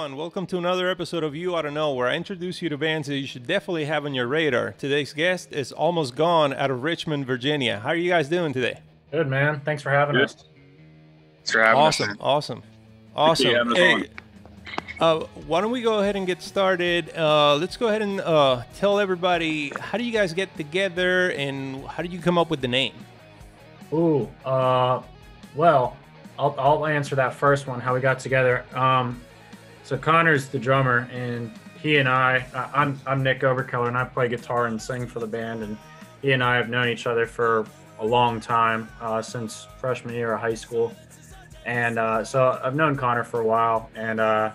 everyone. Welcome to another episode of You Oughta Know, where I introduce you to bands that you should definitely have on your radar. Today's guest is Almost Gone out of Richmond, Virginia. How are you guys doing today? Good, man. Thanks for having us. Thanks for having us. Awesome. Hey, why don't we go ahead and get started? Let's go ahead and tell everybody, how do you guys get together and how did you come up with the name? Ooh, well, I'll answer that first one, how we got together. So Connor's the drummer, and he and I'm Nick Overkeller, and I play guitar and sing for the band, and he and I have known each other for a long time, since freshman year of high school. And so I've known Connor for a while, and I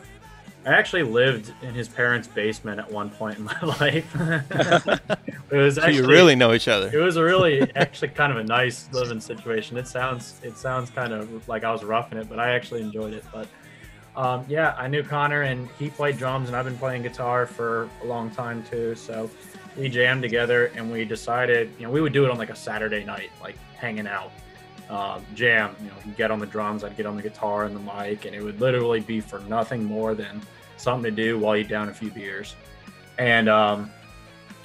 actually lived in his parents' basement at one point in my life. It was actually, so you really know each other. It was a really actually kind of a nice living situation. It sounds kind of like I was roughing it, but I actually enjoyed it. But yeah, I knew Connor, and he played drums, and I've been playing guitar for a long time too. So we jammed together, and we decided, we would do it on like a Saturday night, like hanging out. Jam, he'd get on the drums, I'd get on the guitar and the mic, and it would literally be for nothing more than something to do while you down a few beers. And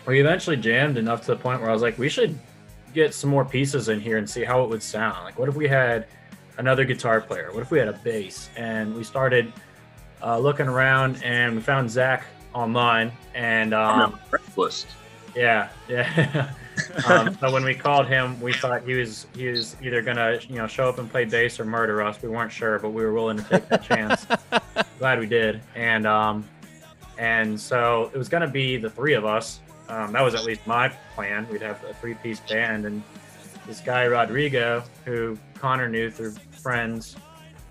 we eventually jammed enough to the point where I was like, we should get some more pieces in here and see how it would sound. Like, what if we had another guitar player? What if we had a bass? And we started looking around, and we found Zach online, and breakfast. Yeah. So when we called him, we thought he was either gonna show up and play bass or murder us. We weren't sure, but we were willing to take that chance. Glad we did. And so it was gonna be the three of us. That was at least my plan. We'd have a three-piece band, and this guy Rodrigo, who Connor knew through friends,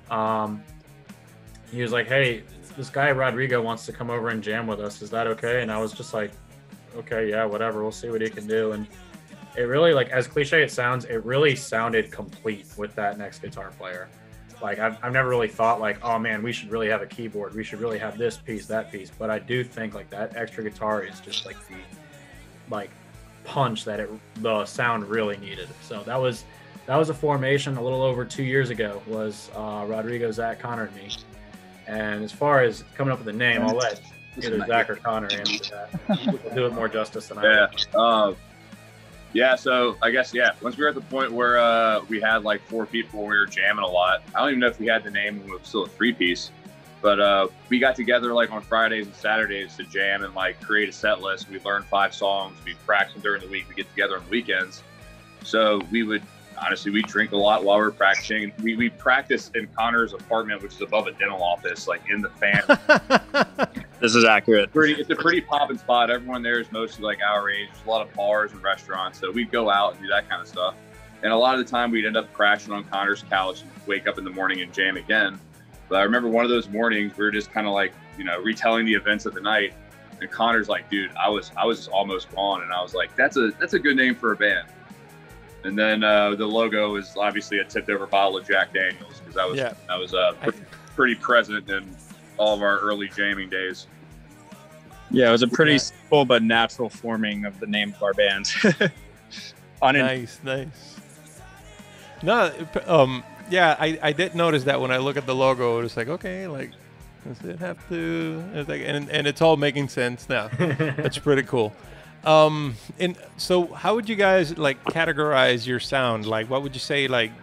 he was like, "Hey, this guy Rodrigo wants to come over and jam with us. Is that okay?" And I was just like, okay, yeah, whatever, we'll see what he can do. And it really, like, as cliche it sounds, it really sounded complete with that next guitar player. Like, I've never really thought like, oh man, we should really have a keyboard, we should really have this piece, that piece. But I do think like that extra guitar is just like the punch that the sound really needed. So that was a formation a little over 2 years ago, was Rodrigo, Zach, Connor, and me. And as far as coming up with a name, I'll let either Zach or Connor answer that. We'll do it more justice than I will. So I guess, once we were at the point where we had like four people, we were jamming a lot. I don't even know if we had the name when we were still a three-piece, but we got together like on Fridays and Saturdays to jam and like create a set list. We learned 5 songs. We practiced during the week. We get together on the weekends. So we would, honestly, we drink a lot while we were practicing. We practiced in Connor's apartment, which is above a dental office, like in the fan. This is accurate. It's a pretty poppin' spot. Everyone there is mostly like our age. There's a lot of bars and restaurants, so we'd go out and do that kind of stuff. And a lot of the time we'd end up crashing on Connor's couch and wake up in the morning and jam again. But I remember one of those mornings we were just kind of like, retelling the events of the night. And Connor's like, dude, I was almost gone. And I was like, that's a good name for a band. And then the logo is obviously a tipped over bottle of Jack Daniels, because I was pretty present in all of our early jamming days. Yeah, it was a pretty simple but natural forming of the name of our band. Nice. No, I did notice that when I look at the logo, it was like, okay, like, does it have to? It's like, and it's all making sense now. That's pretty cool. And so how would you guys like categorize your sound? Like, what would you say, like,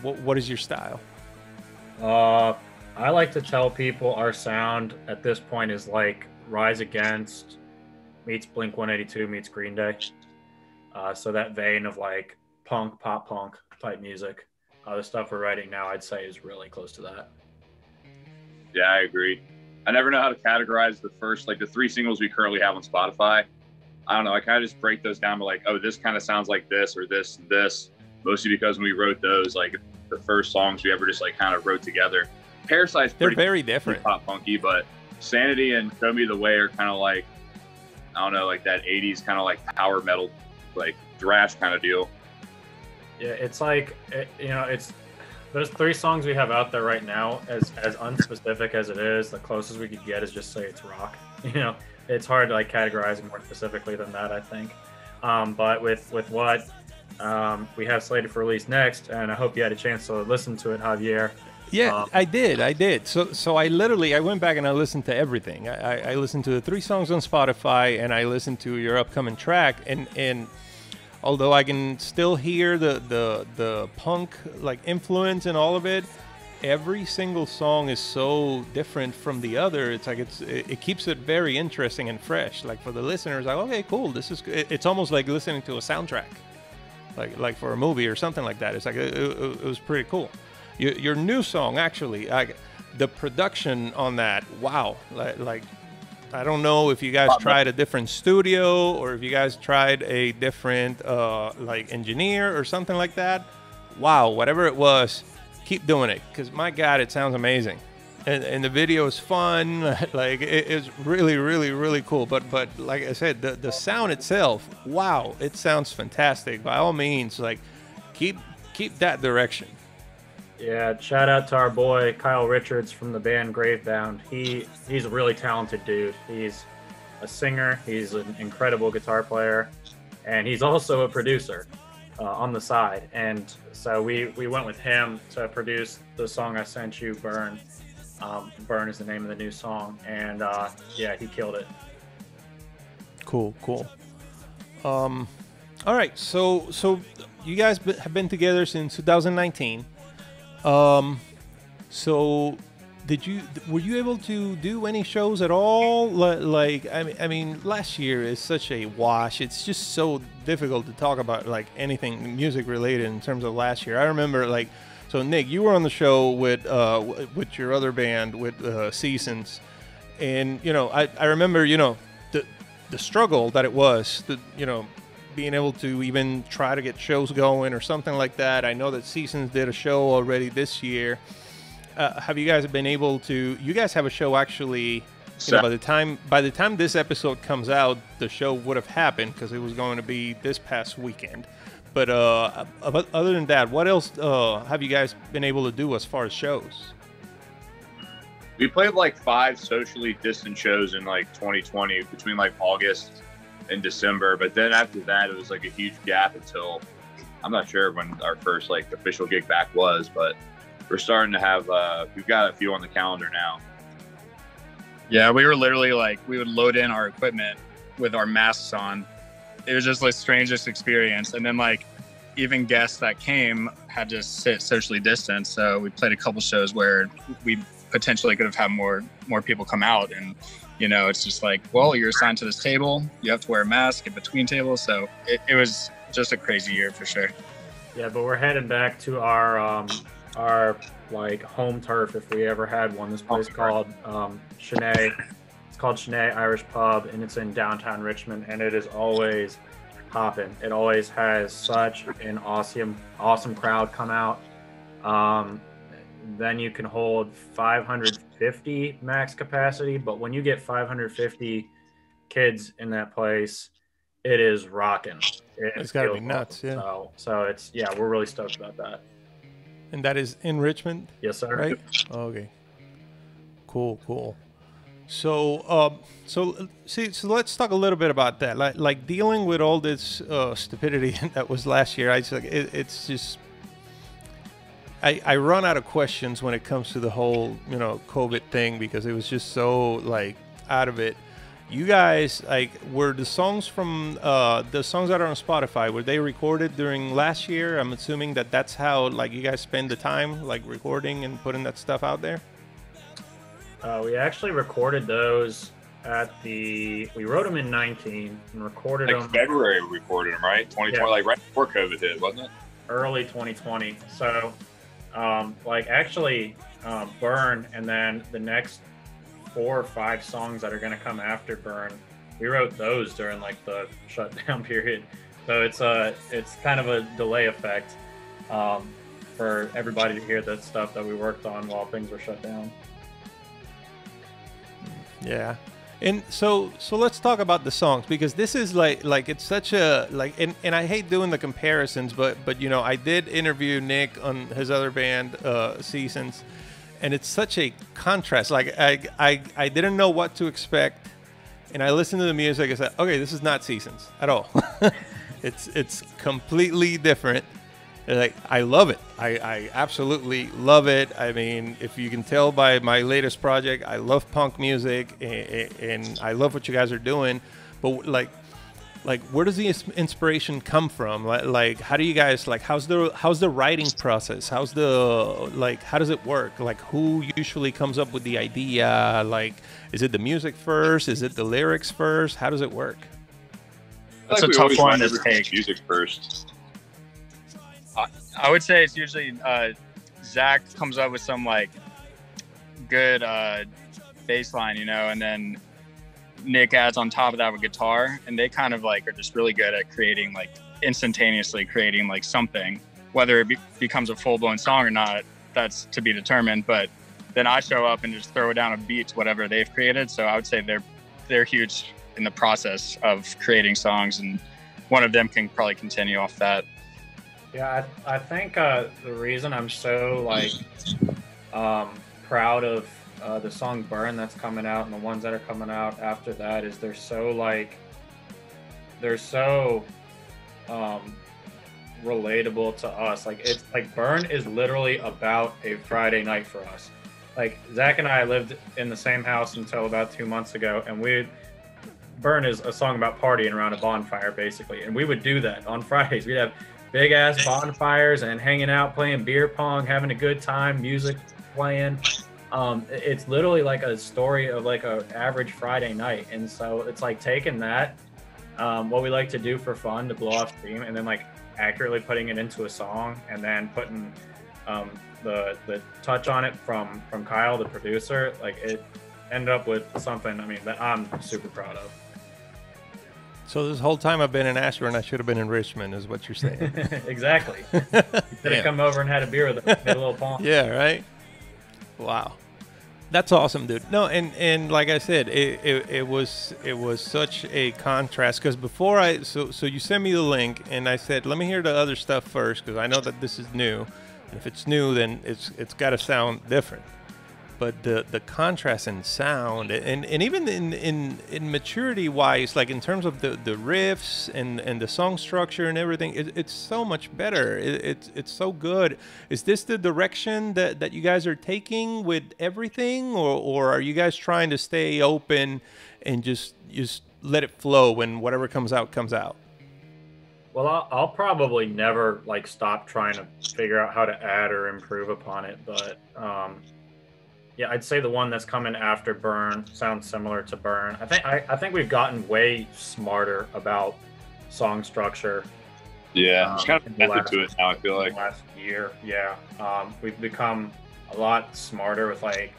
what is your style? I like to tell people our sound at this point is like Rise Against meets Blink-182 meets Green Day. So that vein of like pop punk type music. The stuff we're writing now, I'd say, is really close to that. Yeah, I agree. I never know how to categorize the 3 singles we currently have on Spotify. I don't know. I kind of just break those down to like, oh, this kind of sounds like this, or this and this. Mostly because when we wrote those, like the first songs we ever just like kind of wrote together. Parasite's they're very different, pop punky, but Sanity and Show Me the Way are kind of like, I don't know, like that 80s kind of like power metal, like thrash kind of deal. Yeah, it's like, it's those 3 songs we have out there right now, as unspecific as it is, the closest we could get is just say it's rock. It's hard to like categorize it more specifically than that, I think. But with what we have slated for release next, and I hope you had a chance to listen to it, Javier. Yeah, I did. So I went back and I listened to everything. I listened to the 3 songs on Spotify, and I listened to your upcoming track. And although I can still hear the punk like influence and all of it, every single song is so different from the other. It's like it keeps it very interesting and fresh. Like for the listeners, like, okay, cool. It's almost like listening to a soundtrack, like for a movie or something like that. It's like it was pretty cool. Your new song, actually, the production on that, wow. Like, I don't know if you guys tried a different studio or if you guys tried a different like engineer or something like that. Wow, whatever it was, keep doing it, because my God, it sounds amazing. And the video is fun. Like, it's really, really, really cool. But like I said, the sound itself, wow, it sounds fantastic. By all means, like, keep that direction. Yeah, shout out to our boy Kyle Richards from the band Gravebound. He's a really talented dude. He's a singer, he's an incredible guitar player, and he's also a producer on the side. And so we went with him to produce the song I sent you, Burn. Burn is the name of the new song, and yeah, he killed it. Cool. All right, so you guys have been together since 2019. So were you able to do any shows at all? Like, I mean, last year is such a wash. It's just so difficult to talk about like anything music related in terms of last year. I remember, like, so Nick, you were on the show with your other band with Seasons, and I remember the struggle that it was, being able to even try to get shows going or something like that. I know that Seasons did a show already this year. Have you guys been able to? You guys have a show actually. By the time this episode comes out, the show would have happened because it was going to be this past weekend. But other than that, what else have you guys been able to do as far as shows? We played like 5 socially distant shows in like 2020 between like August and December, but then after that it was like a huge gap until I'm not sure when our first like official gig back was, but we're starting to have we've got a few on the calendar now. Yeah, we were literally like, we would load in our equipment with our masks on. It was just the strangest experience. And then like even guests that came had to sit socially distanced. So we played a couple shows where we potentially could have had more people come out, and it's just like, well, you're assigned to this table, you have to wear a mask in between tables. So it was just a crazy year for sure. Yeah, but we're heading back to our like home turf if we ever had one. This place called Shanae. It's called Shanae Irish Pub, and it's in downtown Richmond, and it is always popping. It always has such an awesome crowd come out. Then you can hold 550 max capacity, but when you get 550 kids in that place, it is rocking. It's got to be nuts, yeah. So it's, yeah, we're really stoked about that. And that is in Richmond? Yes, sir. Right? Okay. Cool. So let's talk a little bit about that. Like dealing with all this stupidity that was last year. It's just, I run out of questions when it comes to the whole COVID thing, because it was just so like out of it. You guys, like, were the songs from the songs that are on Spotify, were they recorded during last year? I'm assuming that's how like you guys spend the time, like recording and putting that stuff out there. We actually recorded those we wrote them in 19 and recorded like them. February we recorded them, right? 2020, yeah. Like right before COVID hit, wasn't it? Early 2020. So, Burn, and then the next 4 or 5 songs that are going to come after Burn, we wrote those during like the shutdown period. So it's kind of a delay effect for everybody to hear that stuff that we worked on while things were shut down. Yeah. And so let's talk about the songs, because this is like it's such a like, and I hate doing the comparisons, but I did interview Nick on his other band, Seasons, and it's such a contrast. Like I didn't know what to expect, and I listened to the music. I said, okay, this is not Seasons at all. It's completely different. Like, I love it. I absolutely love it. I mean, if you can tell by my latest project, I love punk music, and I love what you guys are doing. But like where does the inspiration come from? Like how do you guys, like, how's the writing process? How does it work? Like, who usually comes up with the idea? Like, is it the music first? Is it the lyrics first? How does it work? That's a tough one to take. Music first. I would say it's usually Zach comes up with some like good bass line, you know, and then Nick adds on top of that with guitar, and they kind of like are just really good at creating, like, instantaneously creating like something. Whether it becomes a full-blown song or not, that's to be determined. But then I show up and just throw down a beat to whatever they've created. So I would say they're huge in the process of creating songs, and one of them can probably continue off that. Yeah, I think the reason I'm so like proud of the song "Burn" that's coming out and the ones that are coming out after that is they're so relatable to us. Like, it's like "Burn" is literally about a Friday night for us. Like, Zach and I lived in the same house until about 2 months ago, and "Burn" is a song about partying around a bonfire basically, and we would do that on Fridays. We'd have big ass bonfires and hanging out, playing beer pong, having a good time, music playing. It's literally like a story of like a average Friday night. And so it's like taking that, what we like to do for fun to blow off steam, and then like accurately putting it into a song, and then putting the touch on it from Kyle, the producer. Like, it ended up with something, I mean, that I'm super proud of. So this whole time I've been in Ashburn, I should have been in Richmond, is what you're saying. Exactly. You could have come over and had a beer with us, made a little pong. Yeah, right? Wow. That's awesome, dude. No, and like I said, it was such a contrast, because before so you sent me the link, and I said, let me hear the other stuff first, because I know that this is new. And if it's new, then it's got to sound different. But the contrast in sound, and even in maturity wise, like in terms of the riffs and the song structure and everything, it's so much better. It's so good. Is this the direction that you guys are taking with everything, or are you guys trying to stay open and just let it flow, when whatever comes out comes out? Well, I'll probably never like stop trying to figure out how to add or improve upon it, but yeah, I'd say the one that's coming after "Burn" sounds similar to "Burn." I think we've gotten way smarter about song structure. Yeah, it's kind of method to it now, I feel like. Last year, yeah. We've become a lot smarter with like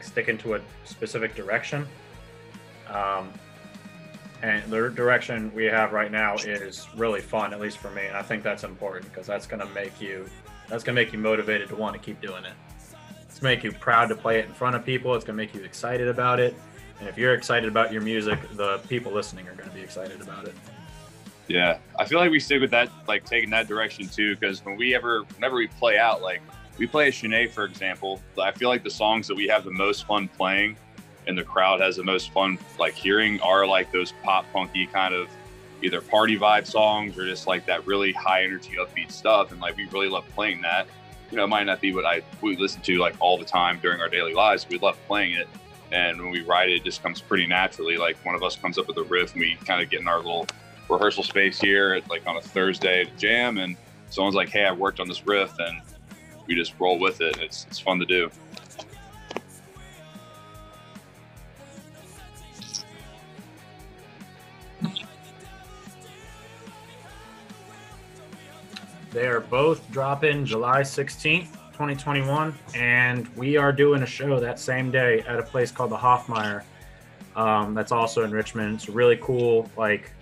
sticking to a specific direction. And the direction we have right now is really fun, at least for me. And I think that's important, because that's gonna make you motivated to want to keep doing it. It's make you proud to play it in front of people. It's gonna make you excited about it. And if you're excited about your music, the people listening are gonna be excited about it. Yeah, I feel like we stick with that, like taking that direction too, because whenever we play out, like we play a Shanae, for example, I feel like the songs that we have the most fun playing and the crowd has the most fun like hearing are like those pop punky kind of either party vibe songs or just like that really high energy upbeat stuff. And like we really love playing that. You know, it might not be what we listen to like all the time during our daily lives. We love playing it. And when we write it, it just comes pretty naturally. Like one of us comes up with a riff and we kind of get in our little rehearsal space here like on a Thursday to jam. And someone's like, hey, I worked on this riff, and we just roll with it. It's fun to do. They are both dropping July 16th, 2021, and we are doing a show that same day at a place called the Hoffmeyer. That's also in Richmond. It's really cool. Like,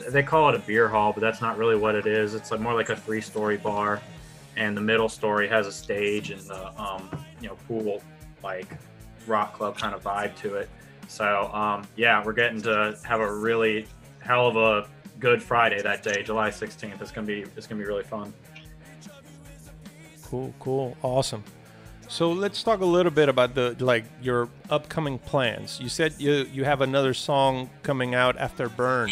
they call it a beer hall, but that's not really what it is. It's more like a 3-story bar, and the middle story has a stage and the pool, like rock club kind of vibe to it. So yeah, we're getting to have a really hell of a good Friday that day, July 16th. It's gonna be really fun. Cool, awesome. So let's talk a little bit about your upcoming plans. You said you have another song coming out after "Burn."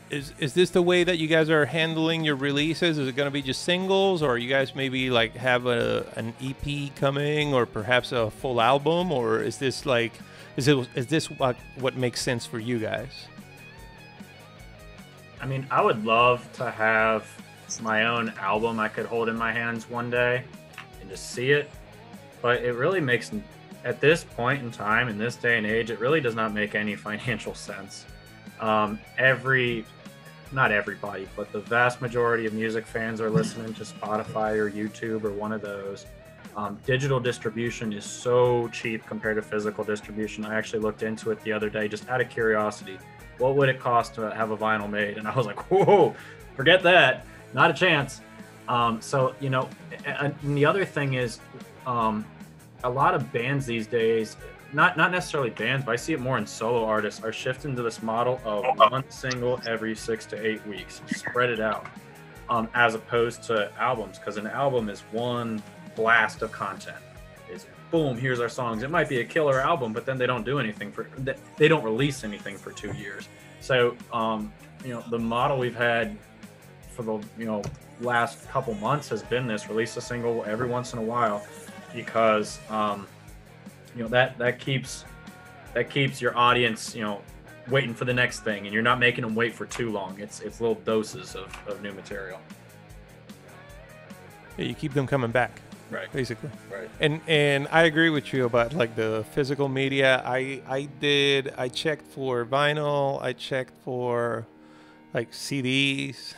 Is this the way that you guys are handling your releases? Is it going to be just singles, or you guys maybe like have an EP coming, or perhaps a full album, or is this like is this what makes sense for you guys? I mean, I would love to have my own album I could hold in my hands one day and just see it, but it really makes, at this point in time, in this day and age, it really does not make any financial sense. Not everybody, but the vast majority of music fans are listening to Spotify or YouTube or one of those. Digital distribution is so cheap compared to physical distribution. I actually looked into it the other day just out of curiosity. What would it cost to have a vinyl made? And I was like, whoa, forget that. Not a chance. So, you know, and the other thing is a lot of bands these days, not necessarily bands, but I see it more in solo artists, are shifting to this model of one single every 6 to 8 weeks, spread it out, as opposed to albums, because an album is one blast of content. It's boom, here's our songs. It might be a killer album, but then they don't do anything they don't release anything for 2 years. So, you know, the model we've had for the, you know, last couple months has been this: release a single every once in a while, because you know, that keeps your audience, you know, waiting for the next thing, and you're not making them wait for too long. It's little doses of new material. Yeah, you keep them coming back, Right. basically. Right. And I agree with you about like the physical media. I checked for vinyl. I checked for like CDs.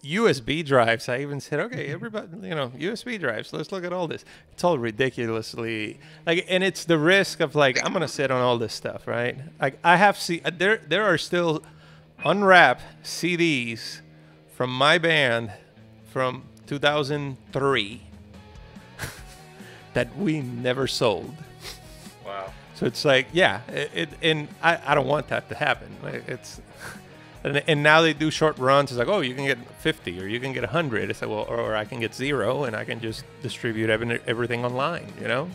USB drives. I even said, okay, everybody, you know, USB drives. Let's look at all this. It's all ridiculously like, and it's the risk of like, I'm gonna sit on all this stuff, right? Like I have there are still unwrapped CDs from my band from 2003 that we never sold. Wow. So it's like, yeah, and I don't want that to happen. It's. And now they do short runs. It's like, oh, you can get 50 or you can get 100. It's like, well, or I can get 0 and I can just distribute everything online, you know?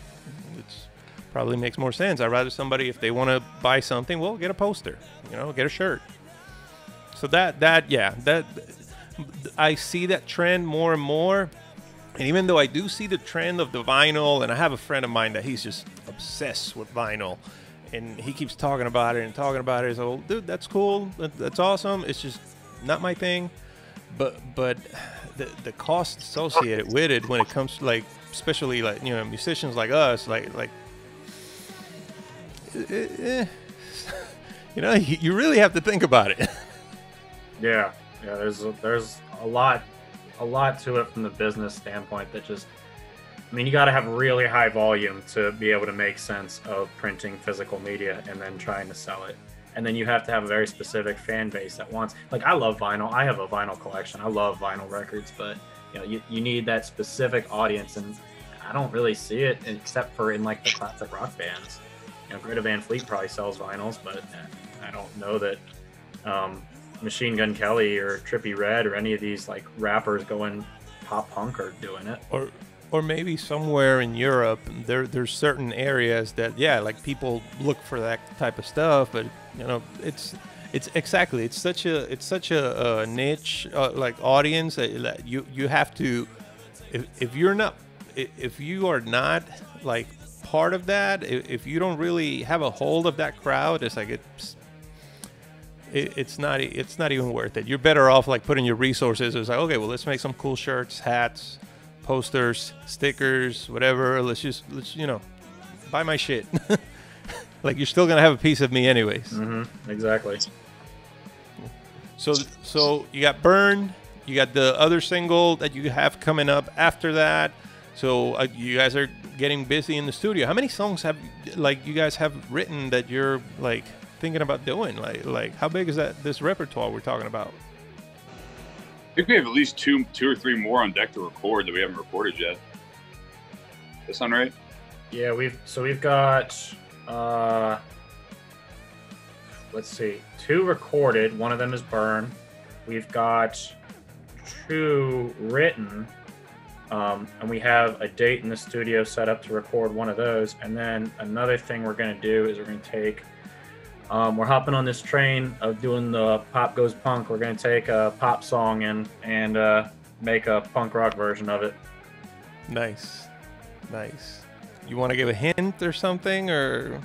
It's probably makes more sense. I'd rather somebody, if they want to buy something, well, get a poster, you know, get a shirt. So that I see that trend more and more. And even though I do see the trend of the vinyl, and I have a friend of mine that he's just obsessed with vinyl, and he keeps talking about it. So, well, dude, that's cool. That's awesome. It's just not my thing. But the cost associated with it, when it comes to like, especially like, you know, musicians like us, like you know, you really have to think about it. Yeah. There's a lot to it from the business standpoint that just, I mean, you got to have really high volume to be able to make sense of printing physical media and then trying to sell it. And then you have to have a very specific fan base that wants, like, I love vinyl. I have a vinyl collection. I love vinyl records, but you know, you need that specific audience, and I don't really see it except for in like the classic rock bands. You know, Greta Van Fleet probably sells vinyls, but I don't know that Machine Gun Kelly or Trippie Redd or any of these like rappers going pop punk are doing it. Or maybe somewhere in Europe, there's certain areas that, yeah, like people look for that type of stuff, but you know, it's exactly, it's such a niche like audience that you have to, if you are not like part of that, if you don't really have a hold of that crowd, it's like it's not even worth it. You're better off like putting your resources. It's like, okay, well, let's make some cool shirts, hats, posters, stickers, whatever. Let's you know, buy my shit. Like, you're still gonna have a piece of me anyways. Mm-hmm. Exactly. So you got Burn, you got the other single that you have coming up after that. So you guys are getting busy in the studio. How many songs have like you guys have written that you're like thinking about doing? Like how big is this repertoire we're talking about? I think we have at least two or three more on deck to record that we haven't recorded yet. Does that sound right? Yeah, we've got let's see, 2 recorded. One of them is Burn. We've got 2 written, and we have a date in the studio set up to record one of those. And then another thing we're going to do is we're going to take We're hopping on this train of doing the pop goes punk. We're gonna take a pop song and make a punk rock version of it. Nice, nice. You want to give a hint or something, or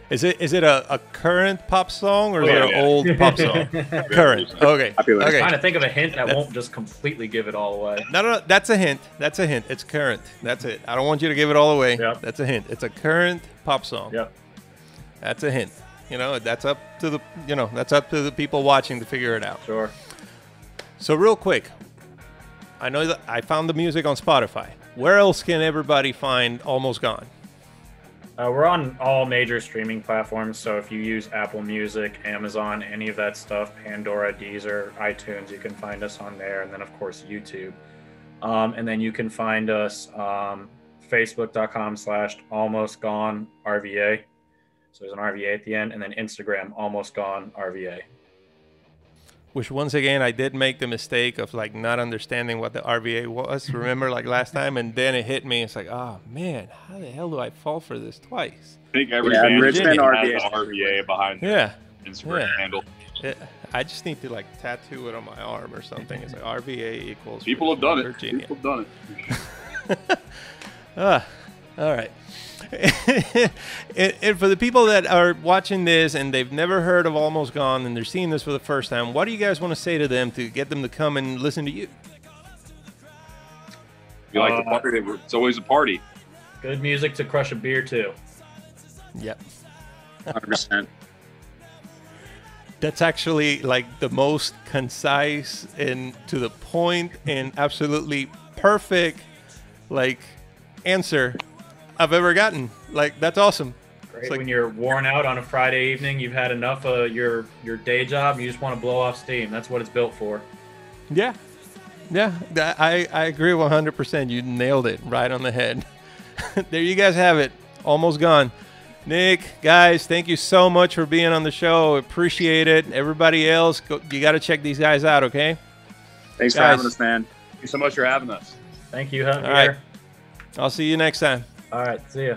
is it a current pop song, or is it an old pop song? Current. Okay. Popular. Okay. Trying to think of a hint that won't just completely give it all away. No. That's a hint. That's a hint. It's current. That's it. I don't want you to give it all away. Yep. That's a hint. It's a current pop song. Yep. That's a hint. You know, that's up to the people watching to figure it out. Sure. So real quick, I know that I found the music on Spotify. Where else can everybody find Almost Gone? We're on all major streaming platforms, so if you use Apple Music, Amazon, any of that stuff, Pandora, Deezer, iTunes, you can find us on there, and then of course YouTube. And then you can find us facebook.com/almostgonerva. So there's an RVA at the end, and then Instagram, Almost Gone RVA. Which once again, I did make the mistake of like not understanding what the RVA was. Remember, like last time, and then it hit me. It's like, oh man, how the hell do I fall for this twice? I think every Yeah, band Richmond has RVA. an RVA behind their Yeah, Instagram handle. I just need to like tattoo it on my arm or something. It's like RVA equals. People have done it. Virginia. People have done it. All right. and for the people that are watching this and they've never heard of Almost Gone and they're seeing this for the first time, what do you guys want to say to them to get them to come and listen to you? You like the party? It's always a party. Good music to crush a beer too. Yep. 100%. That's actually like the most concise and to the point and absolutely perfect like answer I've ever gotten. Like, that's awesome. Great. like- When you're worn out on a Friday evening, you've had enough of your day job, and you just want to blow off steam. That's what it's built for. Yeah. I agree 100%. You nailed it right on the head. There you guys have it. Almost Gone. Nick, guys, thank you so much for being on the show. Appreciate it. Everybody else, you got to check these guys out, okay? Thanks for Guys. having us, man. Thank you so much for having us. Thank you, Javier. All right. I'll see you next time. All right, see ya.